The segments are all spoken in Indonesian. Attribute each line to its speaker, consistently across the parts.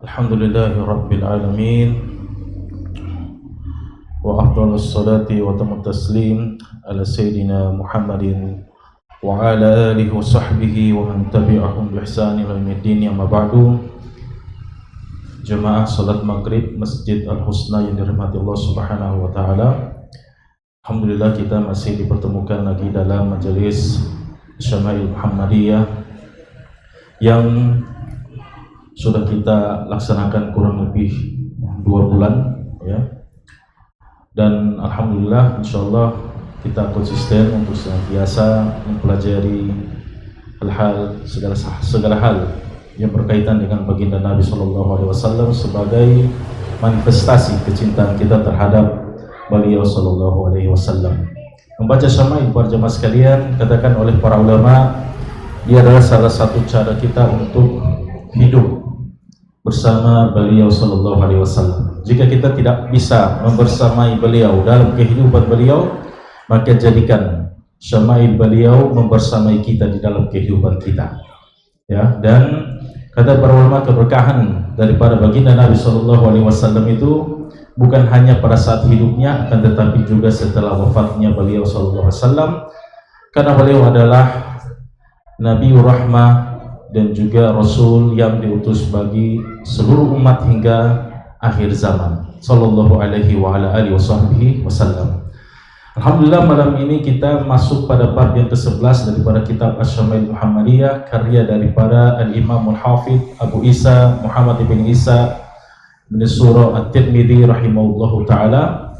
Speaker 1: Alhamdulillahi Rabbil Alamin, wa afdalus salati wa tamu taslim ala Sayyidina Muhammadin wa ala alihi wa sahbihi wa man tabi'ahum bi ihsani ila yaumiddin. Amma ba'du. Jemaah salat maghrib Masjid Al-Husna yang dirahmati Allah Subhanahu wa taala. Alhamdulillah kita masih dipertemukan lagi dalam majelis Syama'il Muhammadiyah yang sudah kita laksanakan kurang lebih 2 bulan ya. Dan alhamdulillah insyaallah kita konsisten untuk senantiasa mempelajari hal-hal segala hal yang berkaitan dengan baginda Nabi SAW sebagai manifestasi kecintaan kita terhadap beliau SAW. Membaca Syama'il para jemaah sekalian, katakan oleh para ulama, dia adalah salah satu cara kita untuk hidup bersama beliau SAW. Jika kita tidak bisa membersamai beliau dalam kehidupan beliau, maka jadikan Syama'il beliau membersamai kita di dalam kehidupan kita. Ya, dan kata para ulama, keberkahan daripada baginda Nabi SAW itu bukan hanya pada saat hidupnya, akan tetapi juga setelah wafatnya beliau SAW, karena beliau adalah Nabi Rahmah dan juga Rasul yang diutus bagi seluruh umat hingga akhir zaman, sallallahu alaihi wa ala alihi wasallam. Alhamdulillah, malam ini kita masuk pada bab yang ke-11 daripada kitab Asy-Syama'il Muhammadiyah, karya daripada Al-Imam Al-Hafidh Abu Isa Muhammad ibn Isa bin Surah At-Tirmidzi rahimahullahu ta'ala,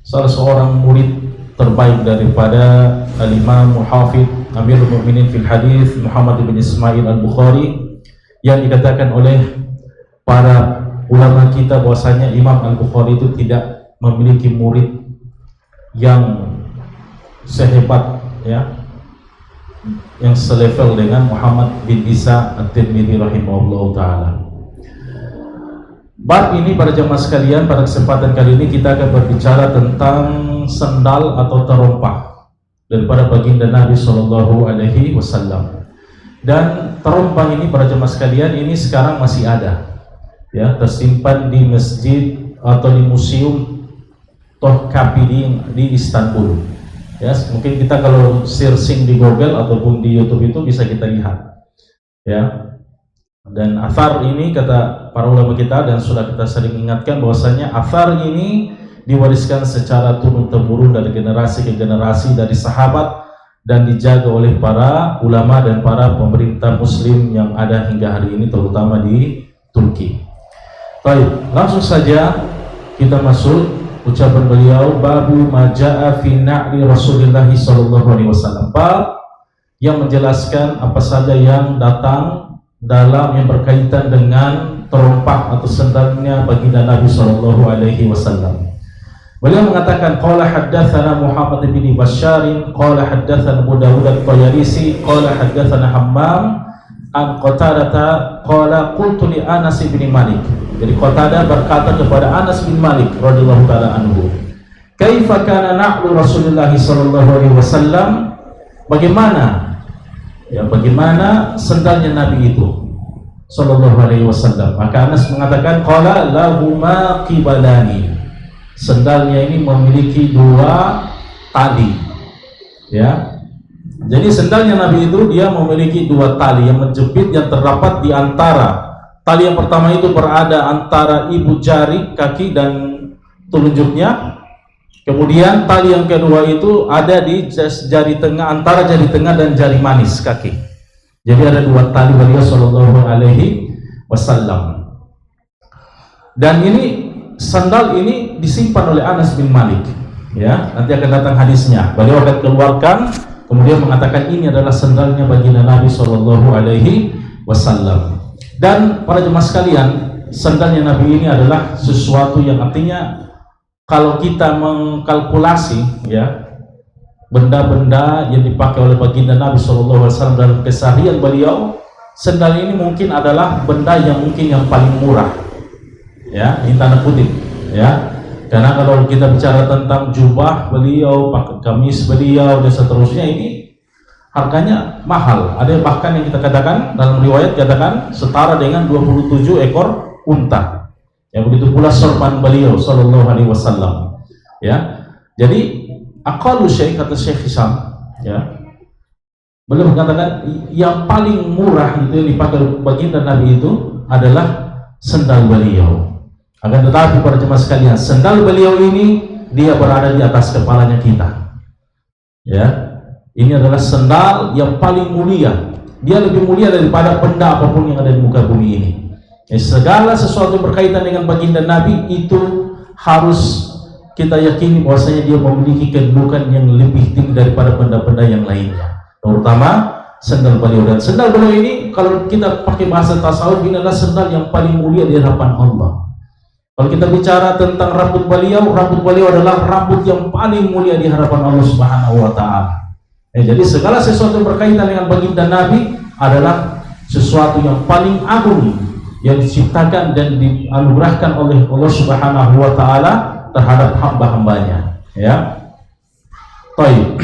Speaker 1: salah seorang murid terbaik daripada Al-Imam Al-Hafidh Amirul Mukminin fil Hadis Muhammad bin Ismail Al-Bukhari, yang dikatakan oleh para ulama kita bahwasanya Imam Al-Bukhari itu tidak memiliki murid yang sehebat ya, yang selevel dengan Muhammad bin Isa At-Tirmidzi rahimahullah ta'ala. Bab ini para jemaah sekalian, pada kesempatan kali ini kita akan berbicara tentang sendal atau terompah daripada baginda Nabi Sallallahu Alaihi Wasallam. Dan terompah ini para jemaah sekalian, ini sekarang masih ada ya, tersimpan di masjid atau di museum Topkapi di Istanbul ya. Mungkin kita kalau searching di Google ataupun di YouTube itu bisa kita lihat ya. Dan athar ini, kata para ulama kita dan sudah kita sering ingatkan, bahwasanya athar ini diwariskan secara turun-temurun dari generasi ke generasi dari sahabat dan dijaga oleh para ulama dan para pemerintah muslim yang ada hingga hari ini, terutama di Turki. Baik, langsung saja kita masuk ucapan beliau, babu maja'a fi na'li Rasulullah sallallahu alaihi wasallam, bab yang menjelaskan apa saja yang datang dalam yang berkaitan dengan terompah atau sendalnya baginda Nabi sallallahu alaihi wasallam. Beliau mengatakan, qala haddatsana Muhammad bin Bashar, qala haddatsana Abu Dawud At-Tayalisi, qala haddatsana Hammam an Qatadah, qala qultu li Anas bin Malik. Jadi Qatadah berkata kepada Anas bin Malik radhiyallahu taala anhu, kaifa kana na'lu Rasulullah sallallahu alaihi wasallam, bagaimana bagaimana sendalnya Nabi itu sallallahu alaihi wasallam. Maka Anas mengatakan, qala lahuma qibalani, sendalnya ini memiliki 2 tali ya. Jadi sendalnya Nabi itu dia memiliki 2 tali yang menjepit, yang terdapat di antara tali yang pertama itu berada antara ibu jari kaki dan telunjuknya. Kemudian tali yang kedua itu ada di jari tengah, antara jari tengah dan jari manis kaki. Jadi ada 2 tali beliau sallallahu alaihi wasallam. Dan ini sandal ini disimpan oleh Anas bin Malik ya, nanti akan datang hadisnya. Beliau akan keluarkan kemudian mengatakan ini adalah sandalnya baginda Nabi sallallahu alaihi wasallam. Dan para jemaah sekalian, sandalnya Nabi ini adalah sesuatu yang artinya kalau kita mengkalkulasi ya, benda-benda yang dipakai oleh baginda Nabi sallallahu alaihi wasallam dalam keseharian beliau, sandal ini mungkin adalah benda yang mungkin yang paling murah ya, ini tanda kutip ya, karena kalau kita bicara tentang jubah beliau, pakai gamis beliau dan seterusnya, ini harganya mahal. Ada bahkan yang kita katakan dalam riwayat katakan setara dengan 27 ekor unta. Ya, begitu pula sorban beliau sallallahu alaihi wasallam. Ya. Jadi aqallu syai kata Syekh Hisham, ya. Beliau mengatakan yang paling murah itu yang dipakai baginda Nabi itu adalah sendal beliau. Akan tetapi para jemaah sekalian, sendal beliau ini dia berada di atas kepalanya kita. Ya. Ini adalah sendal yang paling mulia. Dia lebih mulia daripada benda apapun yang ada di muka bumi ini. Segala sesuatu berkaitan dengan baginda Nabi itu harus kita yakini bahwasanya dia memiliki kedudukan yang lebih tinggi daripada benda-benda yang lainnya. Terutama sendal beliau, dan sendal beliau ini kalau kita pakai bahasa tasawuf ini adalah sendal yang paling mulia di hadapan Allah. Kalau kita bicara tentang rambut beliau adalah rambut yang paling mulia di hadapan Allah Subhanahu wa taala. Jadi segala sesuatu yang berkaitan dengan baginda Nabi adalah sesuatu yang paling agung yang diciptakan dan dianugerahkan oleh Allah Subhanahu wa taala terhadap hamba-hambanya, ya. Baik.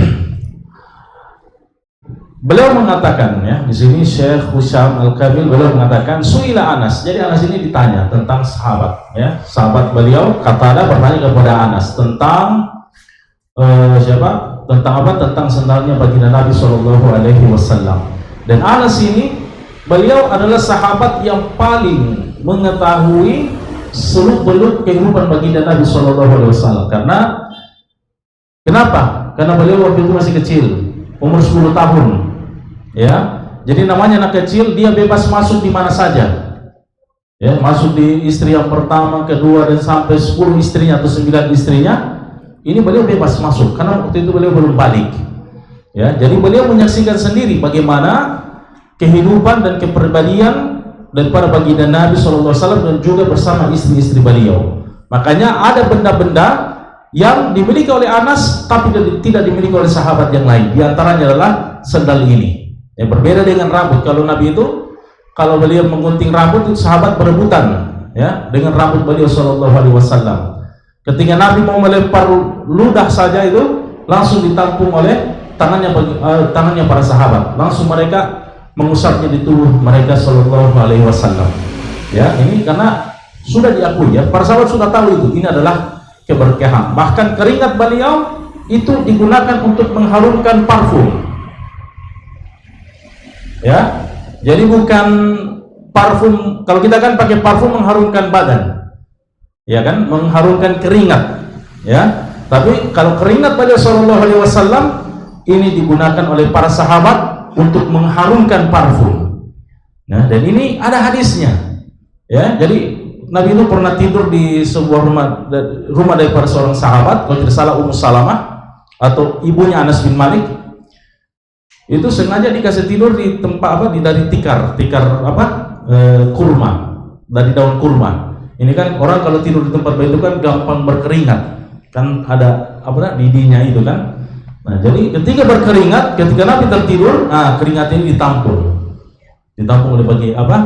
Speaker 1: Beliau mengatakan, ya, di sini Syekh Hisham Al-Kamil beliau mengatakan Suila Anas. Jadi Anas ini ditanya tentang sahabat, ya. Sahabat beliau Qatadah bertanya kepada Anas tentang siapa? Tentang apa? Tentang sendalnya baginda Nabi Shallallahu Alaihi Wasallam. Dan Anas ini beliau adalah sahabat yang paling mengetahui seluk-beluk kehidupan baginda Nabi Shallallahu Alaihi Wasallam. Karena kenapa? Karena beliau waktu itu masih kecil, umur 10 tahun, ya. Jadi namanya anak kecil, dia bebas masuk di mana saja, ya. Masuk di istri yang pertama, kedua, dan sampai 10 istrinya atau 9 istrinya. Ini beliau bebas masuk karena waktu itu beliau belum balik, ya. Jadi beliau menyaksikan sendiri bagaimana kehidupan dan kepribadian daripada baginda Nabi SAW dan juga bersama istri-istri beliau. Makanya ada benda-benda yang dimiliki oleh Anas tapi tidak dimiliki oleh sahabat yang lain. Di antaranya adalah sendal ini. Yang berbeda dengan rambut. Kalau Nabi itu, kalau beliau menggunting rambut itu sahabat berebutan, ya, dengan rambut beliau SAW. Ketika Nabi mau melempar ludah saja itu langsung ditampung oleh tangannya para sahabat. Langsung mereka mengusapnya di tubuh mereka Sallallahu Alaihi Wasallam. Ya, ini karena sudah diakui, ya, para sahabat sudah tahu itu. Ini adalah keberkahan. Bahkan keringat beliau itu digunakan untuk mengharumkan parfum. Ya, jadi bukan parfum. Kalau kita kan pakai parfum mengharumkan badan, ya kan, mengharumkan keringat, ya. Tapi kalau keringat beliau Sallallahu Alaihi Wasallam ini digunakan oleh para sahabat untuk mengharumkan parfum. Nah, dan ini ada hadisnya, ya. Jadi Nabi itu pernah tidur di sebuah rumah daripada seorang sahabat, kalau tidak salah Ummu Salamah atau ibunya Anas bin Malik. Itu sengaja dikasih tidur di tempat apa? Dari tikar apa? Kurma, dari daun kurma. Ini kan orang kalau tidur di tempat itu kan gampang berkeringat, kan ada apa? Lidinya itu kan. Nah, jadi ketika berkeringat, ketika Nabi tertidur, keringat ini ditampung oleh bagi apa?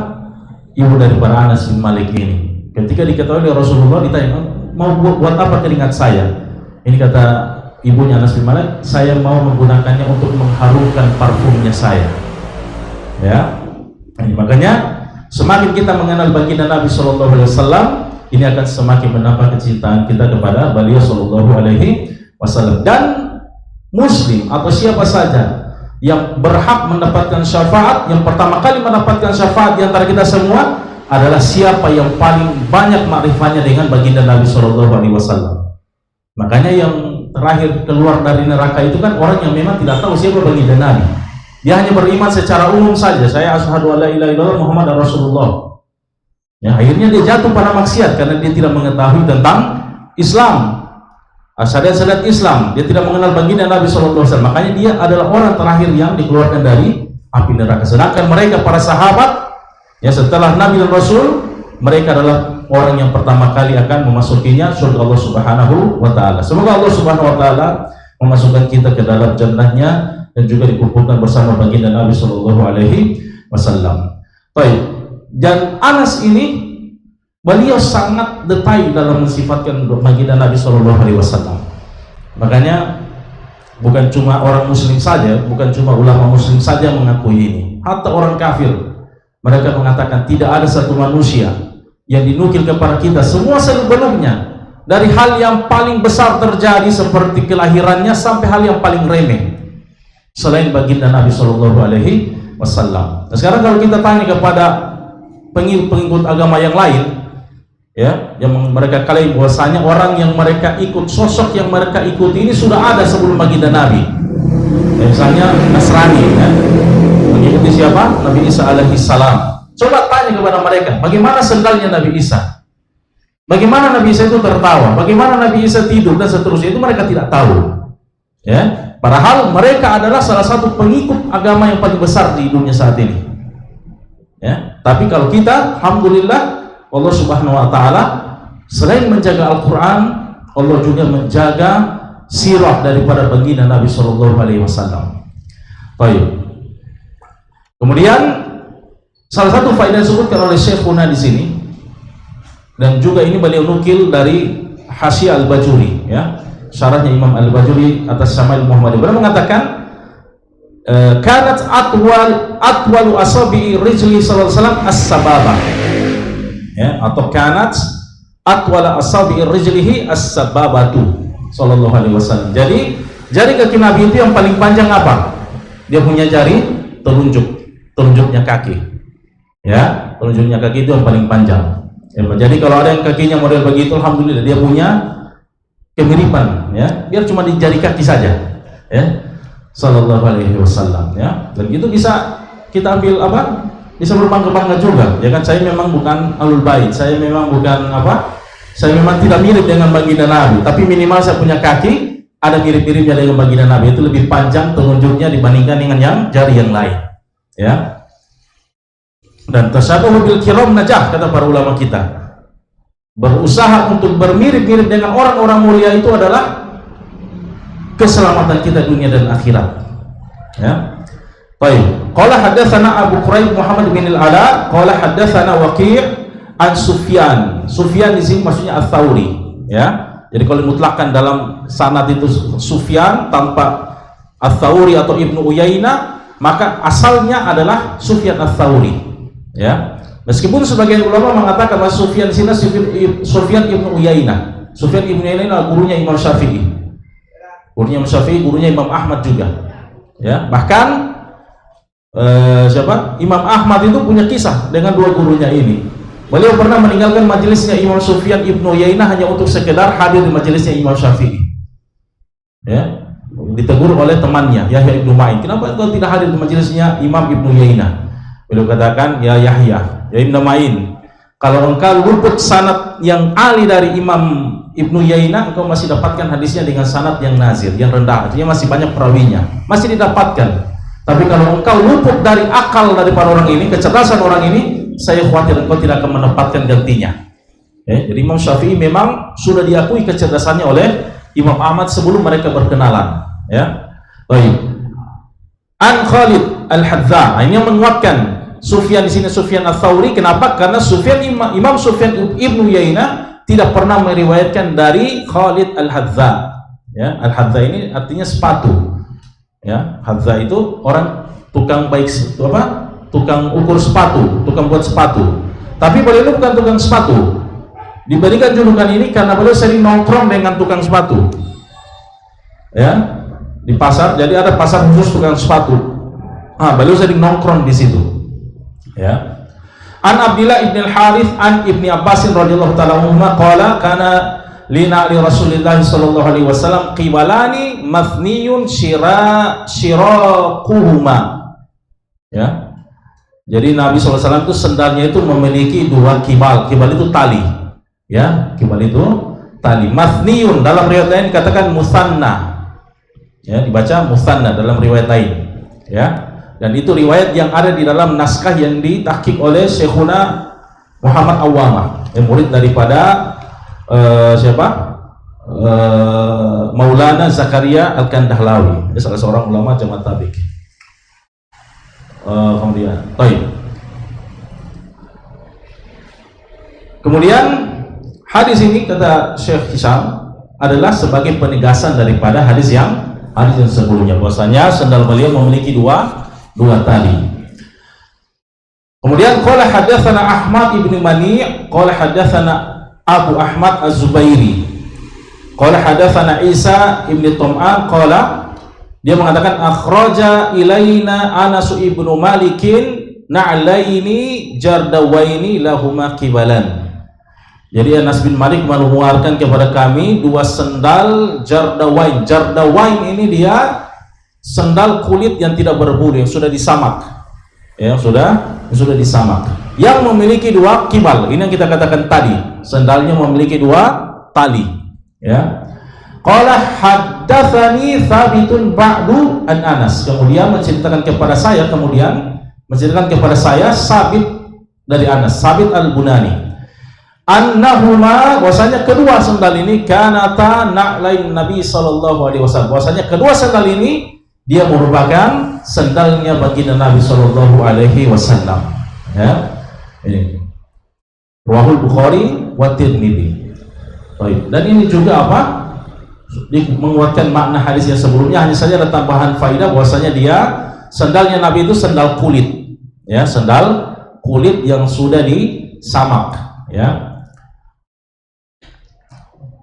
Speaker 1: Ibu daripada Anas bin Malik ini. Ketika diketahui oleh Rasulullah, ditanya, mau buat apa keringat saya? Ini kata ibunya Anas bin Malik, saya mau menggunakannya untuk mengharumkan parfumnya saya. Ya, ini makanya semakin kita mengenal baginda Nabi Shallallahu Alaihi Wasallam, ini akan semakin menambah kecintaan kita kepada beliau Shallallahu Alaihi Wasallam. Dan Muslim atau siapa saja yang berhak mendapatkan syafaat, yang pertama kali mendapatkan syafaat di antara kita semua adalah siapa yang paling banyak makrifatnya dengan baginda Nabi Shallallahu Alaihi Wasallam. Makanya yang terakhir keluar dari neraka itu kan orang yang memang tidak tahu siapa baginda Nabi. Dia hanya beriman secara umum saja, saya asyhadu alla ilaha illallah Muhammadar Rasulullah. Ya, akhirnya dia jatuh pada maksiat karena dia tidak mengetahui tentang Islam, syariat Islam. Dia tidak mengenal baginda Nabi Shallallahu Alaihi Wasallam. Makanya dia adalah orang terakhir yang dikeluarkan dari api neraka. Sedangkan mereka para sahabat, ya, setelah Nabi dan Rasul, mereka adalah orang yang pertama kali akan memasukinya surga Allah Subhanahu wa taala. Semoga Allah Subhanahu wa taala memasukkan kita ke dalam jannahnya dan juga dikumpulkan bersama baginda Nabi Shallallahu Alaihi Wasallam. Baik. Dan Anas ini beliau sangat detail dalam mensifatkan baginda Nabi Shallallahu Alaihi Wasallam. Makanya bukan cuma orang Muslim saja, bukan cuma ulama Muslim saja mengakui ini. Hatta orang kafir, mereka mengatakan tidak ada satu manusia yang dinukil kepada kita semua sebelumnya, dari hal yang paling besar terjadi seperti kelahirannya sampai hal yang paling remeh selain baginda Nabi Shallallahu Alaihi Wasallam. Nah, sekarang kalau kita tanya kepada pengikut agama yang lain, ya, yang mereka klaim bahwasanya orang yang mereka ikut, sosok yang mereka ikuti ini sudah ada sebelum baginda Nabi. Ya, misalnya Nasrani, ya, mengikuti siapa? Nabi Isa alaihi salam. Coba tanya kepada mereka, bagaimana sendalnya Nabi Isa? Bagaimana Nabi Isa itu tertawa? Bagaimana Nabi Isa tidur dan seterusnya? Itu mereka tidak tahu. Ya, padahal mereka adalah salah satu pengikut agama yang paling besar di dunia saat ini. Ya, tapi kalau kita, alhamdulillah, Allah Subhanahu wa taala selain menjaga Al-Qur'an, Allah juga menjaga sirah daripada baginda Nabi Shallallahu Alaihi Wasallam. Baik. Kemudian salah satu faedah disebutkan oleh Syekhuna di sini, dan juga ini beliau nukil dari Hasyiah Al-Bajuri, ya, syarahnya Imam Al-Bajuri atas Syama'il Muhammadiyah. Beliau mengatakan, kanat atwalu asabi rijli sallallahu alaihi wasallam as-sababa, ya, atau kanat atwala asabi rijlihi as-sababatu sallallahu alaihi wasallam. Jadi jari kaki Nabi itu yang paling panjang apa? Dia punya jari telunjuknya kaki, ya, telunjuknya kaki itu yang paling panjang. Ya, jadi kalau ada yang kakinya model begitu, alhamdulillah dia punya kemiripan, ya, biar cuma di jari kaki saja, ya, sallallahu alaihi wasallam, ya. Dan itu bisa kita ambil apa? Bisa berbangga-bangga juga, ya kan? Saya memang bukan alul bait, saya memang bukan apa? Saya memang tidak mirip dengan baginda Nabi, tapi minimal saya punya kaki ada mirip-miripnya dengan baginda Nabi, itu lebih panjang telunjuknya dibandingkan dengan yang jari yang lain, ya. Dan tasyabuh bil kiram najah, kata para ulama kita. Berusaha untuk bermirip-mirip dengan orang-orang mulia itu adalah keselamatan kita dunia dan akhirat. Ya. Baik. Qala haddatsana Abu Quraib Muhammad bin al-Ala, qala haddatsana Waqi' an Sufyan. Sufyan di sini maksudnya Ats-Tsauri, ya. Jadi kalau mutlakkan dalam sanad itu Sufyan tanpa Ats-Tsauri atau Ibnu Uyainah, maka asalnya adalah Sufyan Ats-Tsauri. Ya, meskipun sebagian ulama mengatakan bahwa Sufyan sini Sufyan Ibnu Uyainah. Sufyan Ibnu Uyainah adalah gurunya Imam Syafi'i. Gurunya Imam Syafi'i, gurunya Imam Ahmad juga. Ya, bahkan siapa? Imam Ahmad itu punya kisah dengan dua gurunya ini. Beliau pernah meninggalkan majelisnya Imam Sufyan Ibnu Uyainah hanya untuk sekedar hadir di majelisnya Imam Syafi'i. Ya, ditegur oleh temannya Yahya Ibnu Ma'in. Kenapa engkau tidak hadir di majelisnya Imam Ibnu Uyainah? Beliau katakan, ya Yahya, ya Ibnu Ma'in, kalau engkau luput sanad yang ali dari Imam Ibnu Uyainah, engkau masih dapatkan hadisnya dengan sanad yang nazil, yang rendah, artinya masih banyak perawinya, masih didapatkan. Tapi kalau engkau luput dari akal daripada orang ini, kecerdasan orang ini, saya khawatir engkau tidak akan mendapatkan gantinya. Jadi Imam Syafi'i memang sudah diakui kecerdasannya oleh Imam Ahmad sebelum mereka berkenalan. Ya, baik. An Khalid Al-Hadza, ini yang menguatkan Sufyan di sini Sufyan Ats-Tsauri. Kenapa? Karena Imam Sufyan Ibnu Uyainah tidak pernah meriwayatkan dari Khalid Al-Hadza. Ya, Al-Hadza ini artinya sepatu. Ya, Hadza itu orang tukang baik apa? Tukang ukur sepatu, tukang buat sepatu. Tapi beliau bukan tukang sepatu. Diberikan julukan ini karena beliau sering nongkrong dengan tukang sepatu. Ya, di pasar. Jadi ada pasar khusus tukang sepatu. Beliau sering nongkrong di situ. Ya. An Abdillah ibn al-Harith an Ibni Abbasin radhiyallahu ta'ala anhuma qala kana lina li Rasulillah sallallahu alaihi wasallam qibalani mathniyun shiraquhuma. Ya. Jadi Nabi sallallahu alaihi wasallam itu sendalnya itu memiliki dua kibal. Kibal itu tali. Ya, kibal itu tali. Mathniyun dalam riwayat lain dikatakan musanna. Ya, dibaca musanna dalam riwayat lain. Ya. Dan itu riwayat yang ada di dalam naskah yang ditahqiq oleh Syekhuna Muhammad Awwamah, yang murid daripada siapa? Maulana Zakaria Al-Kandahlawi, salah seorang ulama Jamaat Tabligh. Kemudian hadis ini kata Syekh Hisham adalah sebagai penegasan daripada hadis yang sebelumnya, bahwasanya sandal beliau memiliki dua tali. Kemudian qala hadatsana Ahmad ibn Mani' qala hadatsana Abu Ahmad Az-Zubairi qala hadatsana Isa ibn Tum'an qala, dia mengatakan akhraja ilaina Anas ibnu Malikin na'laini jardawaini lahuma qibalan. Jadi Anas bin Malik mengeluarkan kepada kami dua sendal jardawain. Jardawain ini dia sendal kulit yang tidak berbulu, yang sudah disamak. Ya, sudah disamak. Yang memiliki dua kibal. Ini yang kita katakan tadi. Sendalnya memiliki dua tali. Ya. Qala haddatsani Tsabitun ba'du an Anas. Kemudian menceritakan kepada saya Sabit dari Anas, Sabit Al-Bunani. Annahuma, bahwasanya kedua sendal ini kanata na'lain Nabi sallallahu alaihi wasallam. Bahwasanya kedua sendal ini dia merupakan sendalnya baginda Nabi sallallahu alaihi wasallam. Ya. Ini. Riwayat Bukhari wa Tirmidzi. Baik. Dan ini juga apa? Menguatkan makna hadis yang sebelumnya, hanya saja ada tambahan faidah bahwasanya dia sendalnya Nabi itu sendal kulit. Ya, sendal kulit yang sudah disamak, ya.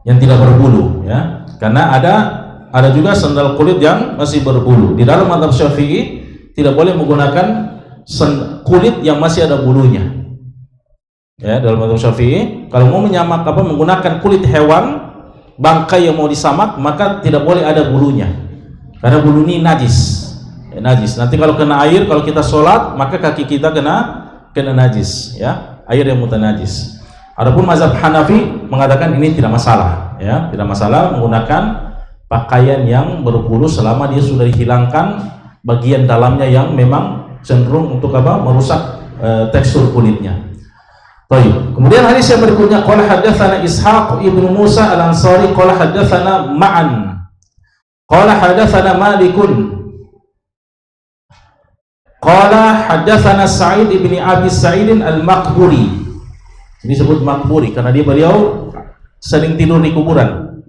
Speaker 1: Yang tidak berbulu, ya. Karena ada juga sandal kulit yang masih berbulu. Di dalam mazhab Syafi'i tidak boleh menggunakan kulit yang masih ada bulunya. Ya, dalam mazhab Syafi'i kalau mau menggunakan kulit hewan bangkai yang mau disamak, maka tidak boleh ada bulunya. Karena bulu ini najis. Ya, najis. Nanti kalau kena air, kalau kita sholat, maka kaki kita kena najis, ya. Air yang mutanajis. Adapun mazhab Hanafi mengatakan ini tidak masalah, ya. Tidak masalah menggunakan pakaian yang berbulu selama dia sudah dihilangkan bagian dalamnya yang memang cenderung untuk merusak tekstur kulitnya. Baik. Kemudian hadis yang berikutnya qala hadatsana Ishaq ibnu Musa Al-Ansari qala hadatsana Ma'an qala hadatsana Malikun qala hadatsana Sa'id ibni Abi Sa'id Al-Maqburi. Ini disebut Maqburi karena beliau sering tidur di kuburan.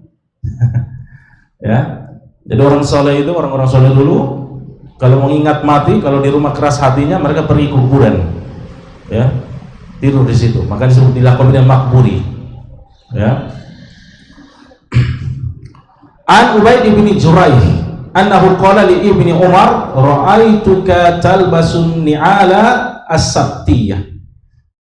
Speaker 1: Ya, jadi orang soleh itu, orang-orang soleh dulu kalau mengingat mati, kalau di rumah keras hatinya, mereka pergi ke kuburan, ya, tidur di situ. Maka disebut dilakoni makburi. Ya. An Ubaid bin Juraih, annahu qala li ibni Umar, ra'aituka talbasun ni'ala as-sabtiyah.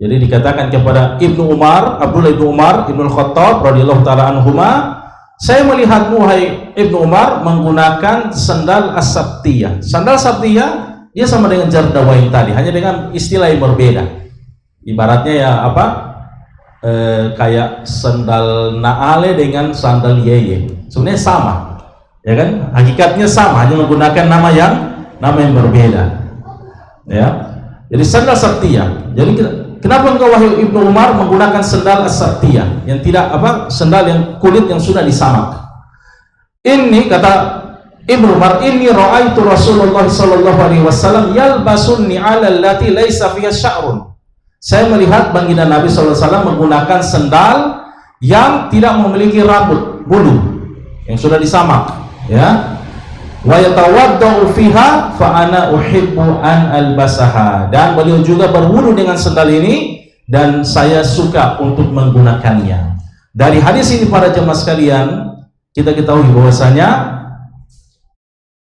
Speaker 1: Jadi dikatakan kepada Ibnu Umar, Abdullah bin Umar Ibnu Khattab radhiyallahu taala anhuma, saya melihatmu hai Ibnu Umar menggunakan sandal as-sabtiyah. Sandal sabtiyah dia sama dengan jardawain tadi, hanya dengan istilah yang berbeda. Ibaratnya ya kayak sandal naale dengan sandal yeye. Sebenarnya sama, ya kan? Hakikatnya sama, hanya menggunakan nama yang berbeda. Ya. Jadi sandal sabtiyah. Jadi kenapa engkau wahai Ibnu Umar menggunakan sandal as-sabtiyah yang tidak sandal yang kulit yang sudah disamak? Ini kata Ibnu Umar, inni ra'aitu Rasulullah sallallahu alaihi wasallam yalbasun ni'ala allati laisa fiha sya'run. Saya melihat baginda Nabi sallallahu alaihi wasallam menggunakan sandal yang tidak memiliki rambut, bulu, yang sudah disamak, ya. Wa yatawaddau fiha fa ana uhibbu an albasaha, dan beliau juga berwudu dengan sandal ini dan saya suka untuk menggunakannya. Dari hadis ini para jemaah sekalian, kita ketahui bahwasanya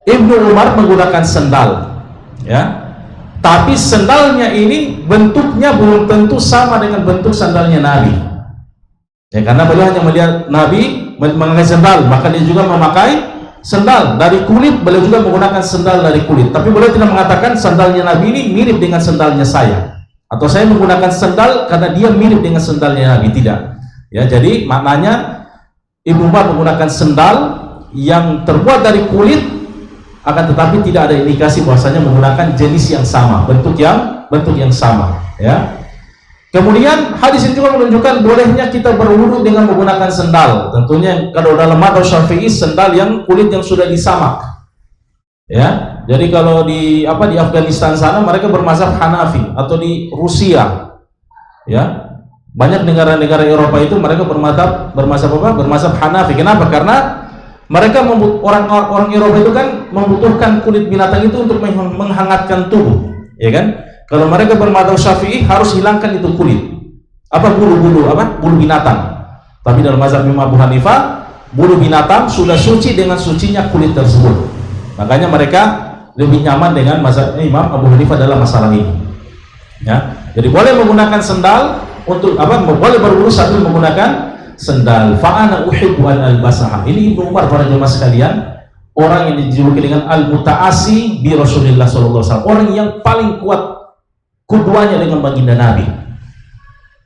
Speaker 1: Ibnu Umar menggunakan sandal, ya. Tapi sandalnya ini bentuknya belum tentu sama dengan bentuk sandalnya Nabi. Ya, karena beliau hanya melihat Nabi memakai sandal, maka dia juga memakai sandal dari kulit. Beliau juga menggunakan sandal dari kulit, tapi beliau tidak mengatakan sandalnya Nabi ini mirip dengan sandalnya saya, atau saya menggunakan sandal karena dia mirip dengan sandalnya Nabi. Tidak, ya. Jadi maknanya Ibnu Umar menggunakan sandal yang terbuat dari kulit, akan tetapi tidak ada indikasi bahwasanya menggunakan jenis yang sama, bentuk yang sama, ya. Kemudian hadis ini juga menunjukkan bolehnya kita berwudu dengan menggunakan sandal. Tentunya kalau dalam mazhab Syafi'i sandal yang kulit yang sudah disamak, ya. Jadi kalau di Afghanistan sana mereka bermazhab Hanafi, atau di Rusia, ya, banyak negara-negara Eropa itu mereka bermazhab Hanafi. Kenapa? Karena mereka orang Eropa itu kan membutuhkan kulit binatang itu untuk menghangatkan tubuh, ya kan? Kalau mereka bermadzhab Syafi'i harus hilangkan itu kulit. Bulu-bulu bulu binatang. Tapi dalam mazhab Imam Abu Hanifah, bulu binatang sudah suci dengan sucinya kulit tersebut. Makanya mereka lebih nyaman dengan mazhab Imam Abu Hanifah dalam masalah ini. Ya. Jadi boleh menggunakan sendal untuk boleh berwudu sambil menggunakan sendal. Fa'ana uhibbu an albasaha. Ini Ibnu Umar, para jemaah sekalian, orang yang dijuluki dengan al-muta'asi bi Rasulillah sallallahu alaihi wasallam, orang yang paling kuat kuduanya dengan baginda Nabi.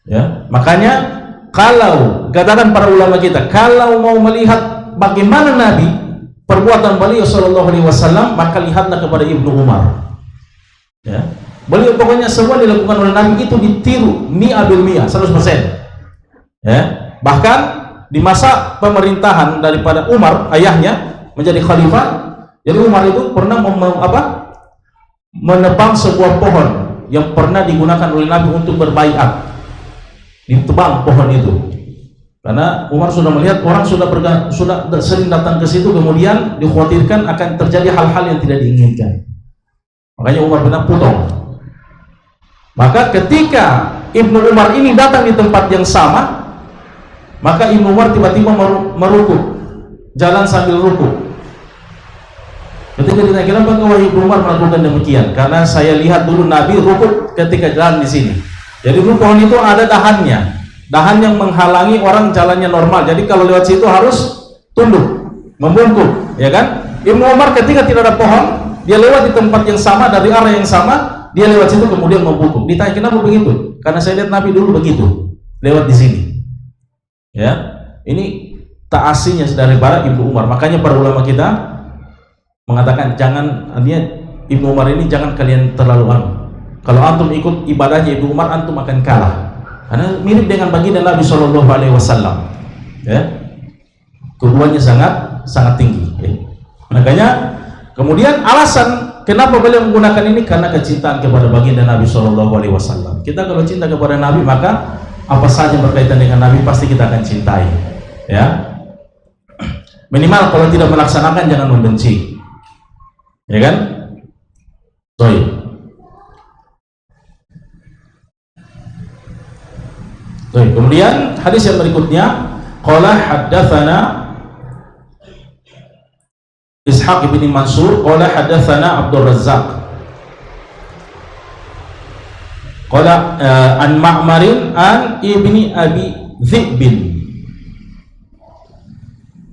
Speaker 1: Ya, makanya kalau katakan para ulama kita, kalau mau melihat bagaimana Nabi, perbuatan beliau sallallahu alaihi wasallam, maka lihatlah kepada Ibnu Umar. Ya. Beliau pokoknya semua dilakukan oleh Nabi itu ditiru mi'a bil mi'a, 100%. Ya. Bahkan di masa pemerintahan daripada Umar, ayahnya menjadi khalifah, jadi Umar itu pernah menebang sebuah pohon yang pernah digunakan oleh Nabi untuk berbaiat. Ditebang pohon itu. Karena Umar sudah melihat orang sudah sering datang ke situ, kemudian dikhawatirkan akan terjadi hal-hal yang tidak diinginkan. Makanya Umar benar potong. Maka ketika Ibnu Umar ini datang di tempat yang sama, maka Ibnu Umar tiba-tiba merukuk, jalan sambil rukuk. Ketika ditanya, kenapa kau Ibnu Umar melakukan demikian? Karena saya lihat dulu Nabi rukuk ketika jalan di sini. Jadi dulu pohon itu ada dahannya, dahan yang menghalangi orang jalannya normal. Jadi kalau lewat situ harus tunduk, membungkuk, ya kan? Ibnu Umar ketika tidak ada pohon, dia lewat di tempat yang sama, dari arah yang sama, dia lewat situ kemudian membungkuk. Ditanya kenapa begitu? Karena saya lihat Nabi dulu begitu, lewat di sini. Ya, ini ta'asinya daripada Ibnu Umar. Makanya para ulama kita mengatakan Ibnu Umar ini jangan kalian terlalu kalau antum ikut ibadahnya Ibnu Umar, antum akan kalah. Karena mirip dengan baginda Nabi Shallallahu Alaihi Wasallam. Ya, keduanya sangat tinggi. Ya. Makanya kemudian alasan kenapa beliau menggunakan ini, karena kecintaan kepada baginda Nabi Shallallahu Alaihi Wasallam. Kita kalau cinta kepada Nabi, maka apa saja berkaitan dengan Nabi pasti kita akan cintai. Ya, minimal kalau tidak melaksanakan jangan membenci. Ya kan? Kemudian hadis yang berikutnya, qala haddatsana Ishaq bin Mansur qala haddatsana Abdul Razzaq qala an Ma'marin an ibni Abi Dhi'bin.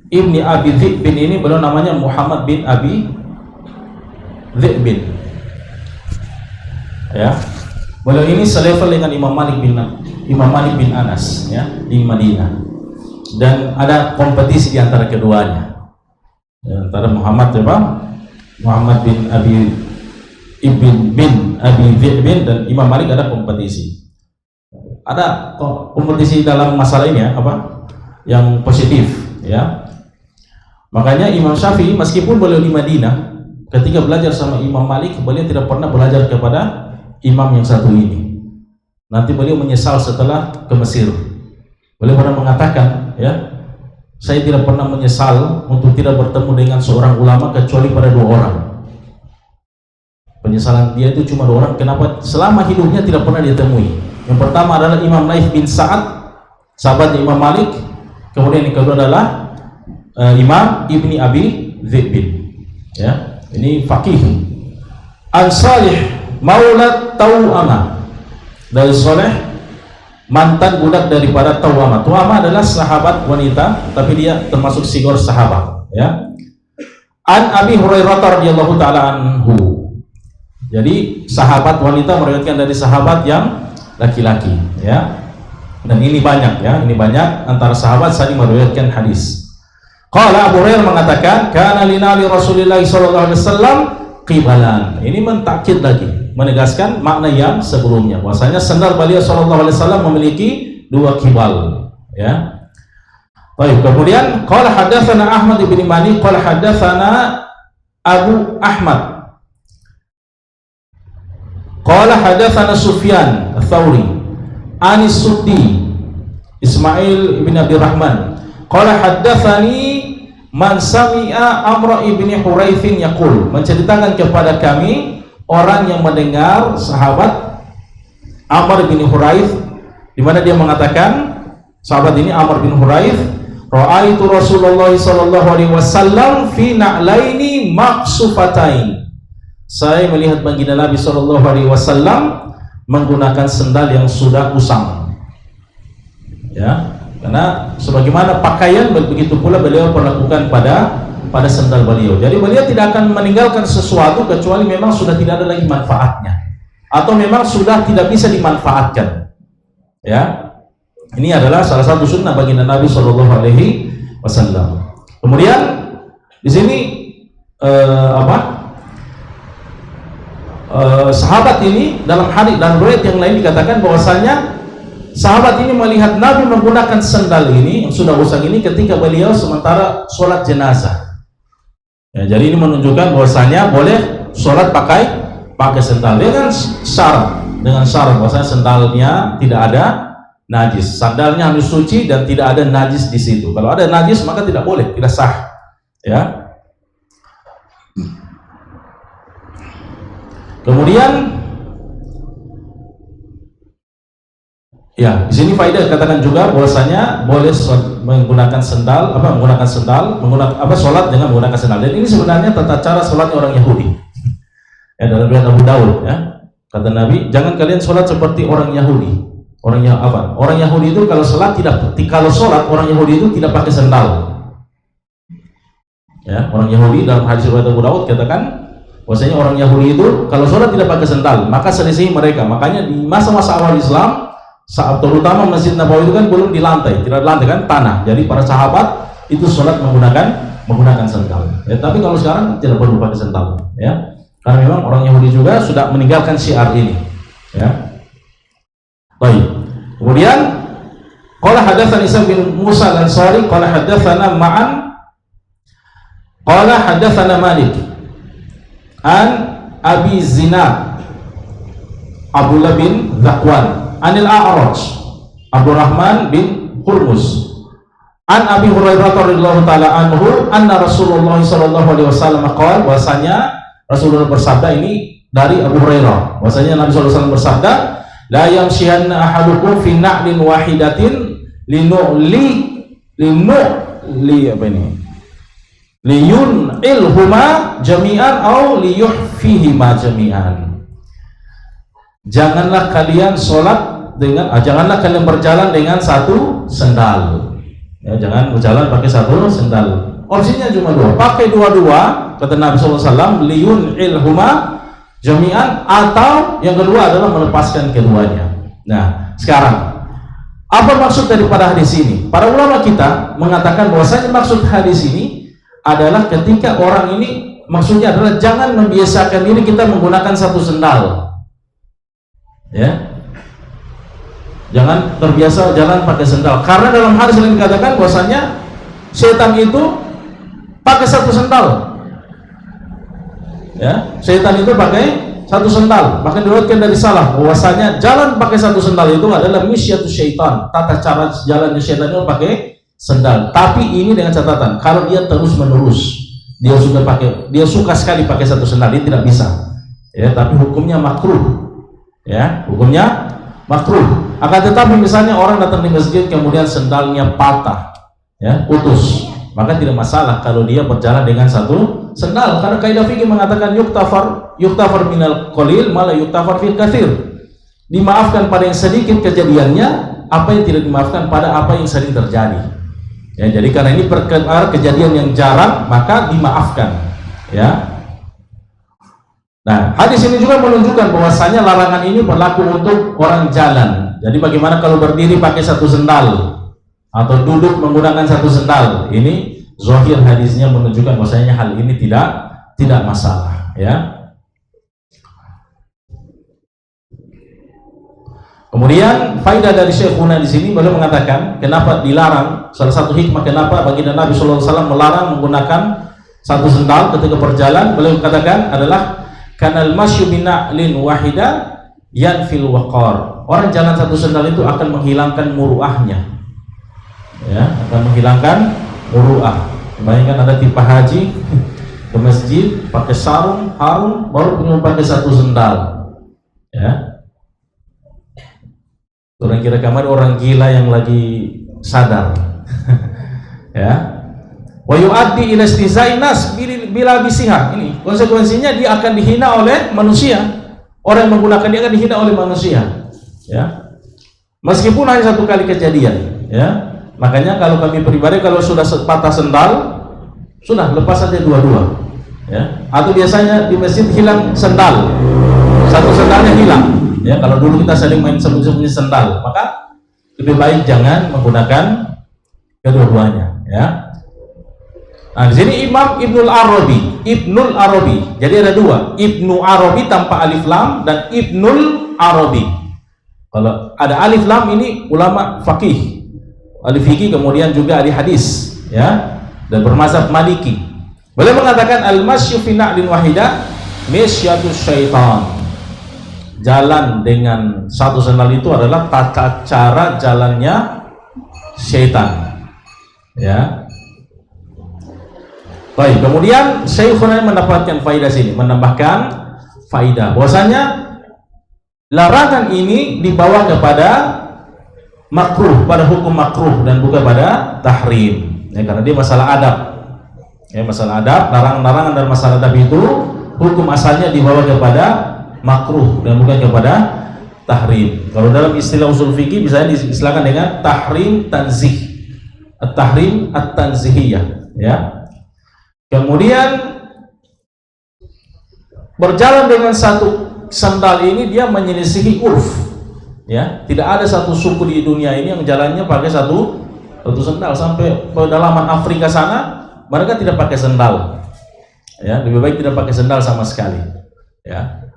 Speaker 1: Ibni Abi Dhi'bin ini beliau namanya Muhammad bin Abi Dhi'bin. Ya. Beliau ini selevel dengan Imam Malik bin Anas, ya, di Madinah. Dan ada kompetisi di antara keduanya. Ya, antara Muhammad bin Abi bin Abi Dhi'bin dan Imam Malik ada kompetisi. Ada kompetisi dalam masalah ini, yang positif, ya. Makanya Imam Syafi'i meskipun beliau di Madinah, ketika belajar sama Imam Malik, beliau tidak pernah belajar kepada imam yang satu ini. Nanti beliau menyesal setelah ke Mesir. Beliau pernah mengatakan, ya, saya tidak pernah menyesal untuk tidak bertemu dengan seorang ulama kecuali pada 2 orang. Penyesalan dia itu cuma 2 orang. Kenapa? Selama hidupnya tidak pernah dia temui. Yang pertama adalah Imam Laits bin Sa'ad, sahabatnya Imam Malik. Kemudian yang kedua adalah Imam Ibni Abi Dhi'bin. Ya, ini faqih. An-Salih Maula Tau'amah, dari Soleh, mantan budak daripada Tau'amah. Tau'amah adalah sahabat wanita, tapi dia termasuk sigor sahabat, ya. An Abi Hurairah radhiyallahu taala anhu. Jadi sahabat wanita meriwayatkan dari sahabat yang laki-laki, ya. Dan ini banyak, ya, ini banyak antara sahabat saling meriwayatkan hadis. Qala Abu Hurairah mengatakan, kana li Rasulillah sallallahu alaihi wasallam qibalan. Ini mentakkid lagi, menegaskan makna yang sebelumnya, bahwasanya sendal beliau sallallahu alaihi wasallam memiliki 2 kibal, ya. Baik, kemudian qala hadatsana Ahmad bin Mani qala hadatsana Abu Ahmad qala hadatsana Sufyan Ats-Tsauri Anis Suddi Ismail bin Abi Rahman qala haddatsani man sami'a Amr ibn Huraitsin yaqul, menceritakan kepada kami orang yang mendengar sahabat Amr bin Huraith, di mana dia mengatakan, sahabat ini Amr bin Huraith, ra'aitu Rasulullah sallallahu alaihi wasallam fi na'laini maqsufatain. Saya melihat baginda Nabi sallallahu alaihi wasallam menggunakan sendal yang sudah usang. Ya, karena sebagaimana pakaian, begitu pula beliau perlakukan pada sendal beliau. Jadi beliau tidak akan meninggalkan sesuatu kecuali memang sudah tidak ada lagi manfaatnya, atau memang sudah tidak bisa dimanfaatkan. Ya, ini adalah salah satu sunnah baginda Nabi Shallallahu Alaihi Wasallam. Kemudian di sini sahabat ini dalam hadis dan riwayat yang lain dikatakan bahwasanya sahabat ini melihat Nabi menggunakan sendal ini yang sudah usang ini ketika beliau sementara sholat jenazah. Ya, jadi ini menunjukkan bahwasanya boleh sholat pakai sendal dengan syarat bahwasanya sendalnya tidak ada najis, sandalnya harus suci dan tidak ada najis di situ. Kalau ada najis maka tidak boleh, tidak sah. Ya. Kemudian, ya di sini faedah katakan juga bahwasanya boleh menggunakan sendal, sholat dengan menggunakan sendal. Dan ini sebenarnya tata cara sholatnya orang Yahudi. Ya, dalam riwayat Abu Daud, ya, kata Nabi, jangan kalian sholat seperti orang Yahudi. Orang Yahudi itu kalau sholat orang Yahudi itu tidak pakai sendal. Ya, orang Yahudi dalam hadis riwayat Abu Daud katakan bahwasanya orang Yahudi itu kalau sholat tidak pakai sendal, maka selisih mereka. Makanya di masa-masa awal Islam, saat terutama Masjid Nabawi itu kan belum di lantai, tidak di lantai kan, tanah. Jadi para sahabat itu sholat menggunakan sendal. Ya, tapi kalau sekarang tidak perlu pakai sendal. Ya, karena memang orang Yahudi juga sudah meninggalkan syiar ini. Ya. Baik. Kemudian qala hadatsana Isa bin Musa al-Ansari qala hadatsana Ma'an qala hadatsana Malik an Abi Zinad Abdullah bin Zakwan anil A'raj Abdurrahman bin Hurmuz an Abi Hurairah radhiyallahu taala anhu anna Rasulullah sallallahu alaihi wasallam qala, bahwasanya Rasulullah bersabda, ini dari Abu Hurairah, bahwasanya Nabi sallallahu alaihi wasallam bersabda, la yamshiyanna ahadukum fi na'lin wahidatin liyun'ilhuma jami'an aw liyuhfihima jami'an. Janganlah kalian berjalan dengan satu sendal. Ya, jangan berjalan pakai satu sendal. Opsinya cuma dua, pakai dua-dua, kata Nabi SAW, liyun'ilhuma jami'an, atau yang kedua adalah melepaskan keduanya. Nah, sekarang apa maksud daripada hadis ini? Para ulama kita mengatakan bahwasanya maksud hadis ini adalah ketika orang ini, maksudnya adalah jangan membiasakan diri kita menggunakan satu sendal. Ya. Jangan terbiasa jalan pakai sendal. Karena dalam hadis ini dikatakan bahwasanya setan itu pakai satu sendal. Ya, setan itu pakai satu sendal. Bahkan diriwayatkan dari Salaf bahwasanya jalan pakai satu sendal itu adalah misyatus syaitan. Tata cara jalannya setan itu pakai sendal. Tapi ini dengan catatan, kalau dia terus menerus, dia suka sekali pakai satu sendal, dia tidak bisa. Ya, tapi hukumnya makruh. Ya, hukumnya makruh. Akan tetapi misalnya orang datang di masjid kemudian sendalnya patah, ya, putus, maka tidak masalah kalau dia berjalan dengan satu sendal, karena kaidah fikih mengatakan yuktafar minal qalil ma la yuktafar fil katsir. Dimaafkan pada yang sedikit kejadiannya, apa yang tidak dimaafkan pada apa yang sering terjadi. Ya, jadi karena ini perkara kejadian yang jarang, maka dimaafkan. Ya. Nah, hadis ini juga menunjukkan bahwasanya larangan ini berlaku untuk orang jalan. Jadi bagaimana kalau berdiri pakai satu sendal atau duduk menggunakan satu sendal? Ini zahir hadisnya menunjukkan bahwasanya hal ini tidak masalah, ya. Kemudian faedah dari Syekhuna di sini beliau mengatakan kenapa dilarang, salah satu hikmah kenapa baginda Nabi sallallahu alaihi wasallam melarang menggunakan satu sendal ketika berjalan, beliau katakan adalah kanal masyu bina'lin wahida yanfil waqar. Orang jalan satu sendal itu akan menghilangkan muruahnya, ya, akan menghilangkan muruah. Bayangkan ada tipe haji ke masjid pakai sarung, harum, baru punya pakai satu sendal. Ya. Orang kira kamar orang gila yang lagi sadar. Ya. Wa yu'addi ila istihza'i nas bila bisiha. Ini konsekuensinya dia akan dihina oleh manusia. Orang yang menggunakan dia akan dihina oleh manusia. Ya. Meskipun hanya satu kali kejadian, ya. Makanya kalau kami pribadi kalau sudah patah sendal, sudah lepas saja dua-dua. Ya. Atau biasanya di masjid hilang sendal. Satu sendalnya hilang. Ya, kalau dulu kita sering main sembunyi-sembunyi sendal, maka lebih baik jangan menggunakan kedua-duanya, ya. Nah, di sini Imam Ibnul Arabi. Jadi ada dua, Ibnu Arabi tanpa alif lam dan Ibnul Arabi. Kalau ada alif lam ini ulama fakih, ahli fikih, kemudian juga ahli hadis, ya, dan bermazhab Maliki. Beliau mengatakan al-masyu fi na'lin wahidah misyatus syaitan. Jalan dengan satu sendal itu adalah tata cara jalannya syaitan. Ya. Baik, kemudian Syekhuna mendapatkan faidah sini, menambahkan faidah bahwasanya larangan ini dibawa kepada makruh, pada hukum makruh dan bukan pada tahrim. Ya, karena dia masalah adab. Ya, masalah adab, larangan-larangan dan masalah adab itu hukum asalnya dibawa kepada makruh dan bukan kepada tahrim. Kalau dalam istilah usul fikih bisa diistilahkan dengan tahrim tanzih, at-tahrim at-tanzihiyah, ya. Kemudian berjalan dengan satu sandal ini dia menyelisihi urf, ya. Tidak ada satu suku di dunia ini yang jalannya pakai satu sandal. Sampai pedalaman Afrika sana mereka tidak pakai sandal, ya. Lebih baik tidak pakai sandal sama sekali, ya.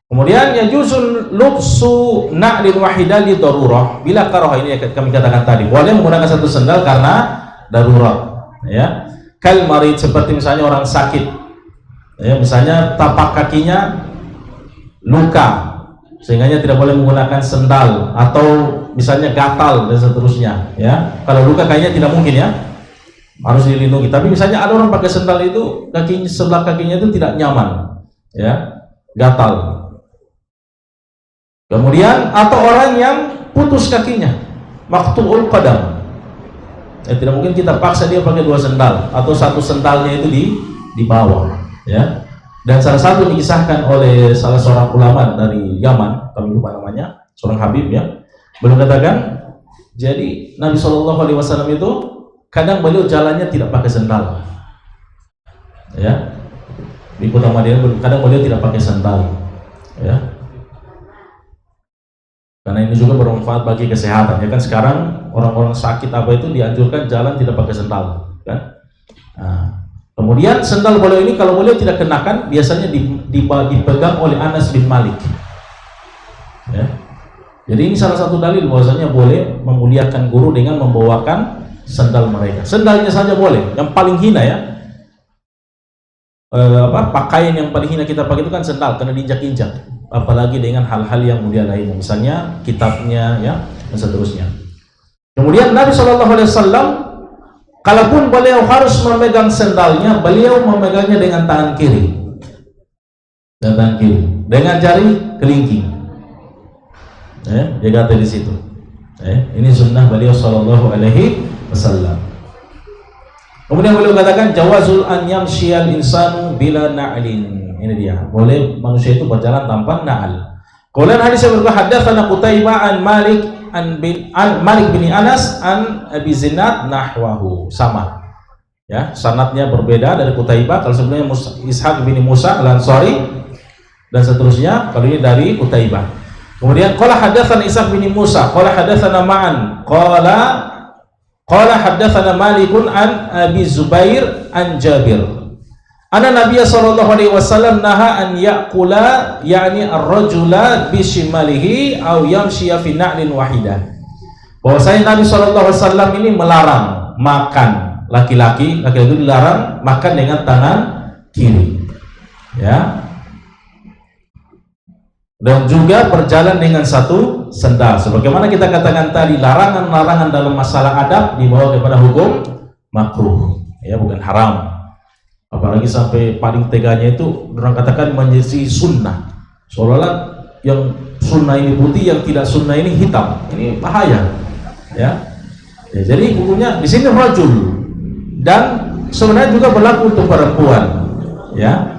Speaker 1: Kemudian yajuzu lubsu na'lin wahidah li darurah bila karahah, ini yang kami katakan tadi, boleh menggunakan satu sandal karena darurat, ya. Kal marid, seperti misalnya orang sakit, ya, misalnya tapak kakinya luka sehingga tidak boleh menggunakan sandal, atau misalnya gatal dan seterusnya, ya. Kalau luka kayaknya tidak mungkin, ya, harus dilindungi. Tapi misalnya ada orang pakai sandal itu kakinya, sebelah kakinya itu tidak nyaman, ya, gatal. Kemudian atau orang yang putus kakinya, maqtu'ul qadam, ya, tidak mungkin kita paksa dia pakai dua sendal atau satu sendalnya itu di bawah, ya. Dan salah satu dikisahkan oleh salah seorang ulama dari Yaman, kami lupa namanya, seorang habib, ya. Beliau katakan, jadi Nabi SAW itu kadang beliau jalannya tidak pakai sendal, ya. Di kota Madinah kadang beliau tidak pakai sendal, ya. Karena ini juga bermanfaat bagi kesehatan, ya kan. Sekarang orang-orang sakit apa itu dianjurkan jalan tidak pakai sendal, kan. Nah, kemudian sendal beliau ini kalau beliau tidak kenakan biasanya dipegang oleh Anas bin Malik, ya. Jadi ini salah satu dalil bahwasanya boleh memuliakan guru dengan membawakan sendal mereka. Sendalnya saja boleh, yang paling hina, ya, pakaian yang paling hina kita pakai itu kan sendal, karena diinjak-injak. Apalagi dengan hal-hal yang mulia lainnya, misalnya kitabnya, ya, dan seterusnya. Kemudian Nabi SAW, kalaupun beliau harus memegang sendalnya, beliau memegangnya dengan tangan kiri, dengan jari kelingking, dia kata di situ. Ini sunnah beliau SAW. Kemudian beliau katakan jawazul an yamshiyal insanu bila na'lin. Ini dia, boleh manusia itu berjalan tanpa na'al. Kemudian hadis yang berikutnya, haddatsana Qutaibah an Malik bin Anas an Abi Zinad nahwahu, sama, ya, sanadnya berbeda dari Qutaibah. Kalau sebelumnya Ishaq bin Musa al-Ansari dan seterusnya, kalau ini dari Qutaibah. Kemudian qala haddatsana Ishaq bin Musa qala haddatsana Ma'an qala haddatsana Malikun an Abi Zubair an Jabir anna Nabiy sallallahu alaihi wasallam naha an ya'kula, yakni ar-rajula bi shimalihi aw yamshiya fi na'lin wahidah. Bahwasanya Nabi sallallahu alaihi wasallam ini melarang makan, laki-laki dilarang makan dengan tangan kiri, ya. Dan juga berjalan dengan satu sendal. Sebagaimana kita katakan tadi, larangan-larangan dalam masalah adab dibawa kepada hukum makruh, ya, bukan haram. Apalagi sampai paling teganya itu orang katakan menjadi sunnah, seolah-olah yang sunnah ini putih, yang tidak sunnah ini hitam. Ini bahaya, ya. Jadi hukumnya di sini rajul, dan sebenarnya juga berlaku untuk perempuan, ya,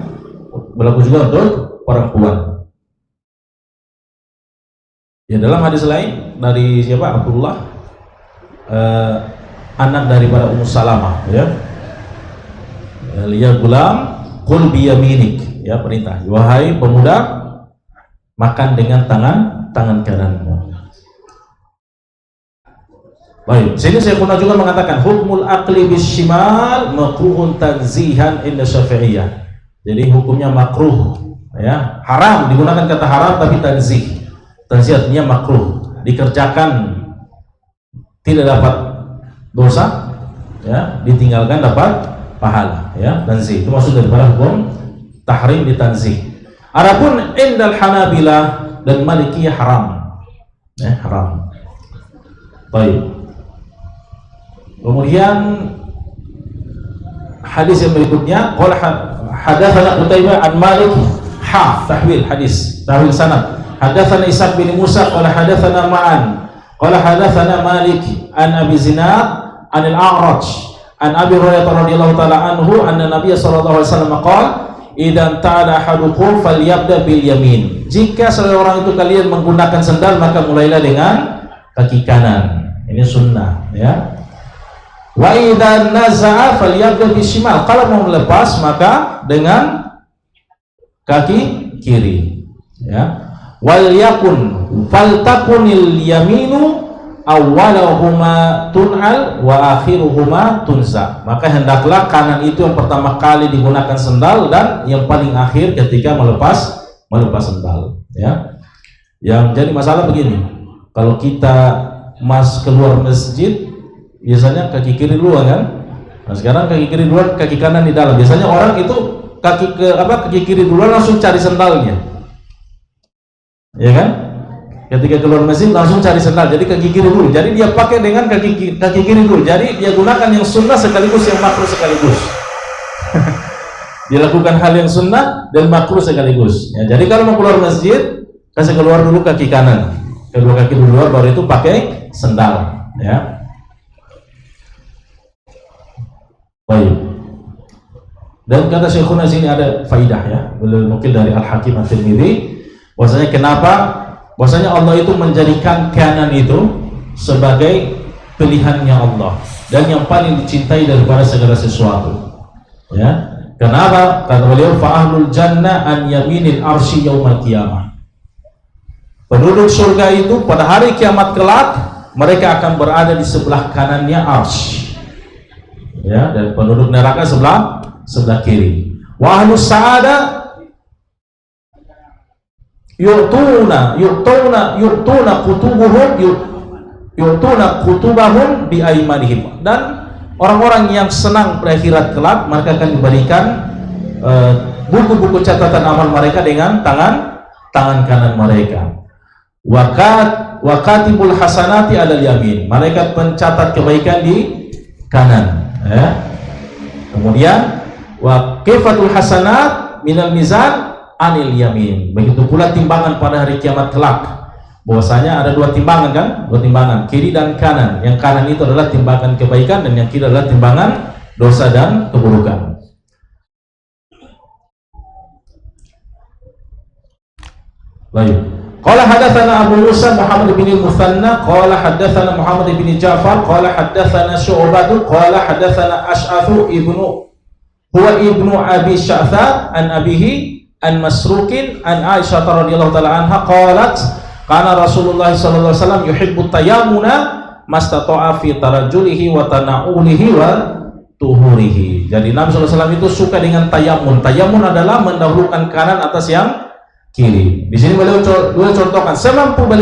Speaker 1: berlaku juga untuk perempuan. Ya, dalam hadis lain dari siapa, Abdullah, anak daripada Ummu Salamah, ya, liya gulam qul biyaminik, ya, perintah, wahai pemuda, makan dengan tangan kananmu. Baik, sini saya pernah juga mengatakan hukmul akli bishimal makruhun tanzihan inda Syafi'iyah. Jadi hukumnya makruh, ya, haram, digunakan kata haram tapi tanzih. Tanzih artinya makruh, dikerjakan tidak dapat dosa, ya, ditinggalkan dapat pahala, ya, tanzih. Itu maksud daripada hukum tahrim ditanzih. Adapun indal Hanabilah dan Malikiyah haram, ya, haram. Baik. Kemudian hadis yang berikutnya, qala hadatsana Qutaibah an Malik, tahwil hadis, tahwil sanad. Hadatsana Ishaq bin Musa qala hadatsana Ma'an qala hadatsana Malik an Abi Zinad an al-A'raj an Abi Hurairah radhiyallahu taala anhu anna Nabiy sallallahu alaihi wasallam qala idan ta'ala ahadukum falyabda bil yamin. Jika seorang itu kalian menggunakan sendal, maka mulailah dengan kaki kanan. Ini sunnah, ya. Wa idan naza'a falyabda bishimal. Kalau mau melepas maka dengan kaki kiri, ya. Wal yakun faltakunil yaminu awwalahuma tun'al wa akhiruhuma tunza. Maka hendaklah kanan itu yang pertama kali digunakan sendal dan yang paling akhir ketika melepas sendal, ya. Yang jadi masalah begini, kalau kita keluar masjid biasanya kaki kiri duluan, kan? Nah, sekarang kaki kiri duluan, kaki kanan di dalam. Biasanya orang itu kaki kiri duluan langsung cari sendalnya, ya kan? Ketika keluar masjid langsung cari sendal, jadi kaki kiri dulu. Jadi dia pakai dengan kaki kiri dulu. Jadi dia gunakan yang sunnah sekaligus yang makruh sekaligus. Dia lakukan hal yang sunnah dan makruh sekaligus. Ya, jadi kalau mau keluar masjid, kasih keluar dulu kaki kanan, kedua kaki dulu, baru itu pakai sendal, ya. Baik. Dan kata Syekhuna sini ada faidah, ya. Beliau nukil dari Al-Hakim At-Tirmidzi, bahwasanya kenapa? Bahwasanya Allah itu menjadikan kanan itu sebagai pilihannya Allah dan yang paling dicintai daripada segala sesuatu, ya. Kenapa? Kata beliau, fa'ahlul jannah an yaminil arsy yaumal qiyamah. Penduduk surga itu pada hari kiamat kelak mereka akan berada di sebelah kanannya arsy, ya, dan penduduk neraka sebelah kiri. Wa ahlus sa'ada yu'tuna kutubahum bi aimanihim. Dan orang-orang yang senang berakhirat kelak mereka akan diberikan buku-buku catatan amal mereka dengan tangan kanan mereka. Wakatibul hasanati alal yamin, malaikat pencatat kebaikan di kanan, ya. Kemudian waqifatul hasanat minal mizan anil yamin. Begitu pula timbangan pada hari kiamat kelak, bahwasanya ada dua timbangan, kan? Dua timbangan, kiri dan kanan. Yang kanan itu adalah timbangan kebaikan dan yang kiri adalah timbangan dosa dan keburukan. Baik. Qala hadatsana Abu Musa Muhammad bin Al-Muthanna qala hadatsana Muhammad bin Ja'far qala hadatsana Syu'bah qala hadatsana Ash'athu ibnu Abi Sya'tha an abihi an Masrukin an Aisyah radhiyallahu taala anha qalat kana Rasulullah sallallahu alaihi wasallam yuhibbu tayammuna mastata'a fi tarajjulihi wa tana'ulihi wa tuhurihi. Jadi Nabi sallallahu alaihi wasallam itu suka dengan tayamun. Tayamun adalah mendahulukan kanan atas yang kiri. Di sini beliau contohkan semampu apa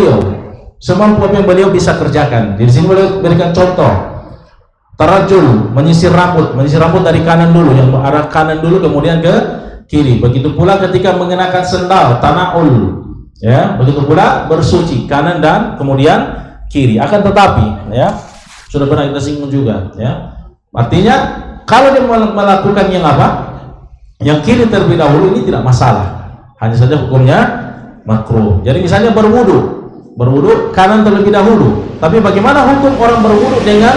Speaker 1: yang beliau bisa kerjakan. Di sini beliau berikan contoh tarajul, menyisir rambut dari kanan dulu, yang arah kanan dulu kemudian ke kiri. Begitu pula ketika mengenakan sendal, tanaul, ya. Begitu pula bersuci kanan dan kemudian kiri. Akan tetapi, ya, sudah pernah kita singgung juga, ya. Artinya kalau dia melakukan yang apa? yang kiri terlebih dahulu ini tidak masalah, hanya saja hukumnya makruh. Jadi misalnya berwudu kanan terlebih dahulu, tapi bagaimana hukum orang berwudu dengan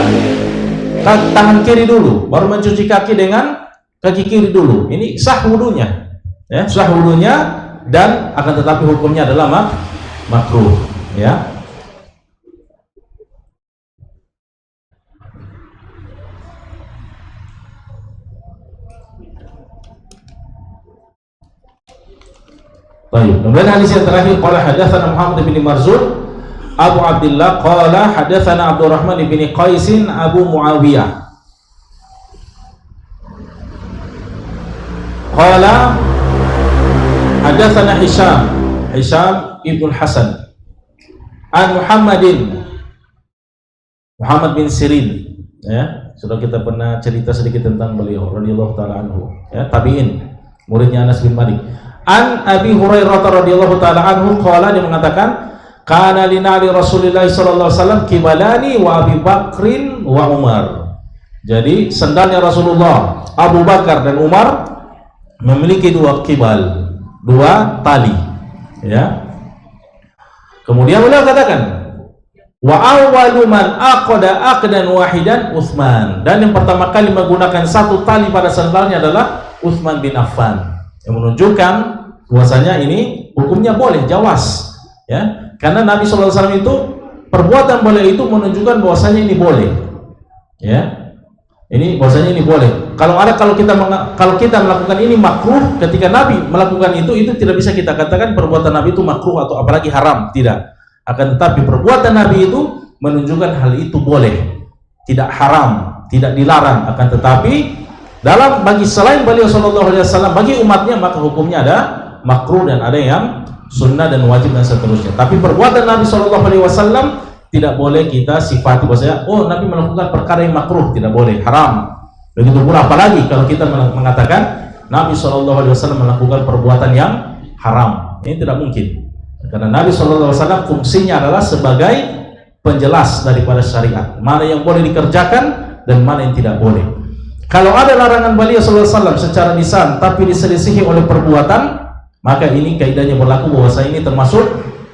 Speaker 1: tangan kiri dulu, baru mencuci kaki dengan kaki kiri dulu? Ini sah wudunya, ya, sah wudunya, dan akan tetapi hukumnya adalah makruh, ya. Baik, kemudian hadis yang terakhir, qala hadatsana Muhammad bin Marzuq Abu Abdullah qala hadatsana Abdurrahman bin Qais Abu Muawiyah qala hadatsana Hisham ibn Hasan an Muhammad bin Sirin, ya, sudah kita pernah cerita sedikit tentang beliau radhiyallahu taala anhu, ya, tabi'in, muridnya Anas bin Malik. An Abi Hurairah radhiyallahu taala anhu qala, dia mengatakan, kana li nali Rasulillah sallallahu alaihi wasallam kibalani wa Abi Bakrin wa Umar. Jadi sendalnya Rasulullah, Abu Bakar dan Umar memiliki dua kibal, dua tali, ya. Kemudian beliau katakan, wa awwalu man aqada aqdan wahidan Utsman, dan yang pertama kali menggunakan satu tali pada sandalnya adalah Utsman bin Affan, yang menunjukkan bahwasanya ini hukumnya boleh, jawaz, ya, karena Nabi SAW itu perbuatan boleh itu menunjukkan bahwasanya ini boleh, ya, ini bahwasanya ini boleh. Kalau kita melakukan ini makruh, ketika Nabi melakukan itu tidak bisa kita katakan perbuatan Nabi itu makruh atau apalagi haram, tidak. Akan tetapi perbuatan Nabi itu menunjukkan hal itu boleh, tidak haram, tidak dilarang. Akan tetapi bagi selain beliau sallallahu alaihi wasallam, bagi umatnya, maka hukumnya ada makruh dan ada yang sunnah dan wajib dan seterusnya. Tapi perbuatan Nabi sallallahu alaihi wasallam tidak boleh kita sifati bahwasanya oh Nabi melakukan perkara yang makruh, tidak boleh, haram. Begitu pula apalagi kalau kita mengatakan Nabi sallallahu alaihi wasallam melakukan perbuatan yang haram. Ini tidak mungkin. Karena Nabi sallallahu alaihi wasallam fungsinya adalah sebagai penjelas daripada syariat, mana yang boleh dikerjakan dan mana yang tidak boleh. Kalau ada larangan beliau sallallahu alaihi wasallam secara lisan tapi diselisihi oleh perbuatan, maka ini kaidahnya berlaku bahwa ini termasuk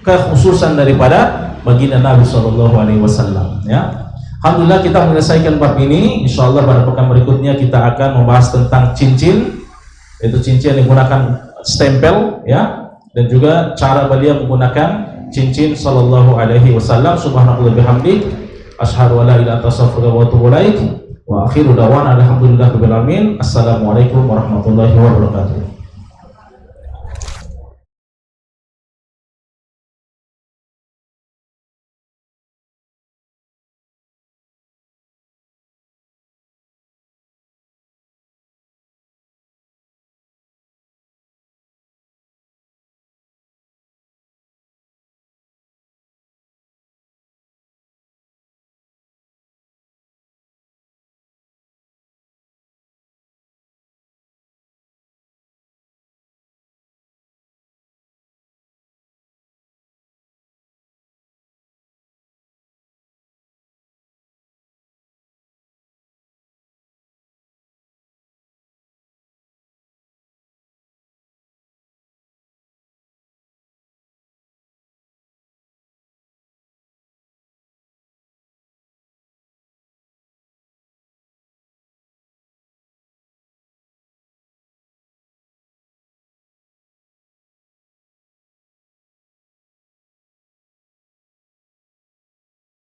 Speaker 1: kekhususan daripada baginda Nabi sallallahu alaihi wasallam, ya. Alhamdulillah kita menyelesaikan bab ini. Insyaallah pada pekan berikutnya kita akan membahas tentang cincin, yaitu cincin yang menggunakan stempel, ya, dan juga cara beliau menggunakan cincin sallallahu alaihi wasallam. Subhanallahi bihamdi, asyhadu an la ilaha illa anta astaghfiruka wa atubu ilaik. Wa akhiru da'wana alhamdulillahirabbil alamin. Assalamualaikum warahmatullahi wabarakatuh.